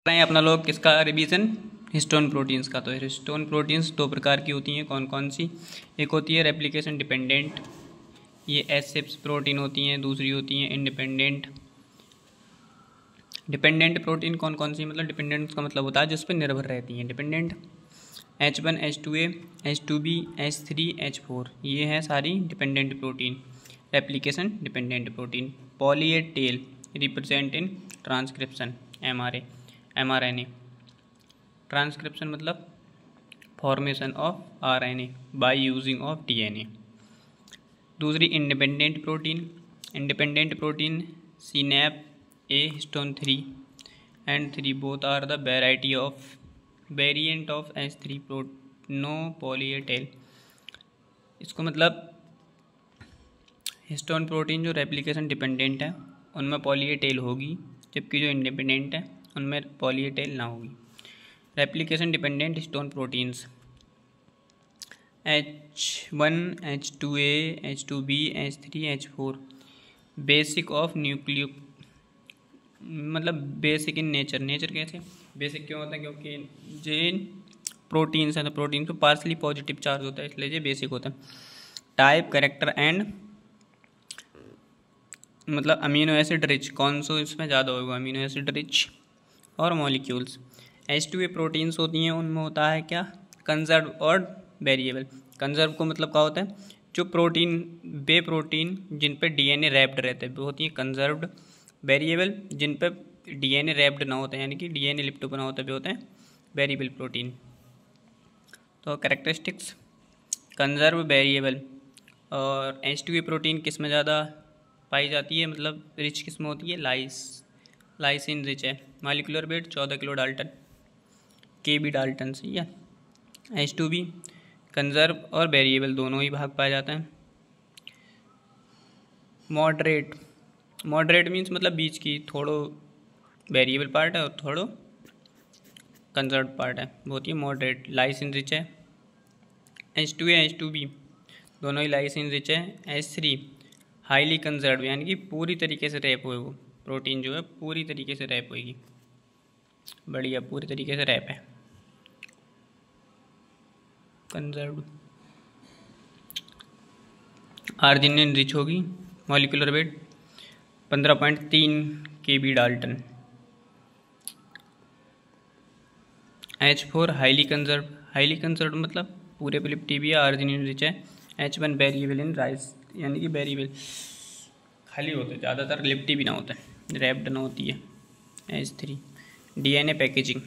रहे हैं अपना लोग किसका रिवीजन, हिस्टोन प्रोटीन्स का। तो हिस्टोन प्रोटीन्स दो प्रकार की होती हैं, कौन कौन सी। एक होती है रेप्लिकेशन डिपेंडेंट, ये एस सिप्स प्रोटीन होती हैं। दूसरी होती हैं इंडिपेंडेंट। डिपेंडेंट प्रोटीन कौन कौन सी, मतलब डिपेंडेंट का मतलब होता है जिस पर निर्भर रहती हैं। Dependent H1 H2A H2B H3 H4, ये हैं सारी dependent protein. Replication dependent protein. Poly A tail represent in transcription mRNA। Transcription मतलब formation of RNA by using of DNA। दूसरी इंडिपेंडेंट प्रोटीन CNAP A हिस्टोन 3 and 3 both are the variant of H3 no poly A tail. इसको मतलब histone protein जो replication dependent है उनमें poly A tell होगी, जबकि जो इंडिपेंडेंट है उनमें पॉली ए टेल ना होगी। Replication dependent histone proteins H1 H2A H2B H3 H4 basic of nucleo, मतलब बेसिक इन नेचर कैसे बेसिक क्यों होता है, क्योंकि जिन प्रोटीन्स हैं तो प्रोटीन तो पार्सली पॉजिटिव चार्ज होता है, इसलिए ये बेसिक होता है। टाइप कैरेक्टर एंड मतलब अमीनो एसिड रिच, कौन सा इसमें ज़्यादा होगा, अमीनो एसिड रिच और मॉलिक्यूल्स। H2A प्रोटीन्स होती हैं, उनमें होता है क्या, कंजर्व और वेरिएबल। कंजर्व को मतलब क्या होता है, जो प्रोटीन जिन पे DNA रैप्ड रहते हैं वो होती है कंजर्व्ड। वेरिएबल जिन पे DNA रैप्ड ना होता है, यानी कि DNA लिप्ट बना होता है, वो होता है वेरिएबल प्रोटीन। तो कैरेक्टरिस्टिक्स कंजर्व, वेरिएबल। और H2A प्रोटीन किस में ज़्यादा पाई जाती है, मतलब रिच किस में होती है, लाइसिन रिच है। Molecular weight 14 kilo Dalton, KB Dalton से। या H2B कंजर्व और वेरिएबल दोनों ही भाग पाया जाता है। मॉडरेट मीन्स मतलब बीच की, थोड़ो वेरिएबल पार्ट है और थोड़ो कंजर्व पार्ट है, वो होती है मॉडरेट। लाइसिन रिच है। H2A H2B दोनों ही लाइसिन रिच है। H3 हाईली कंजर्व, यानी कि पूरी तरीके से रैप हुए, वो प्रोटीन जो है पूरी तरीके से रैप होगी, बढ़िया पूरी तरीके से रैप है, कंजर्व। आर्जिनिन रिच होगी। Molecular weight 15.3 KB Dalton. H4 highly conserve मतलब पूरे पे लिप्टी भी है, आर्जिनिन रिच है। H1 वेरिएबल इन राइस, यानी कि वेरिएबल खाली होते हैं, ज़्यादातर लिप्टी भी ना होता है, रैप्ड ना होती है। H3 DNA packaging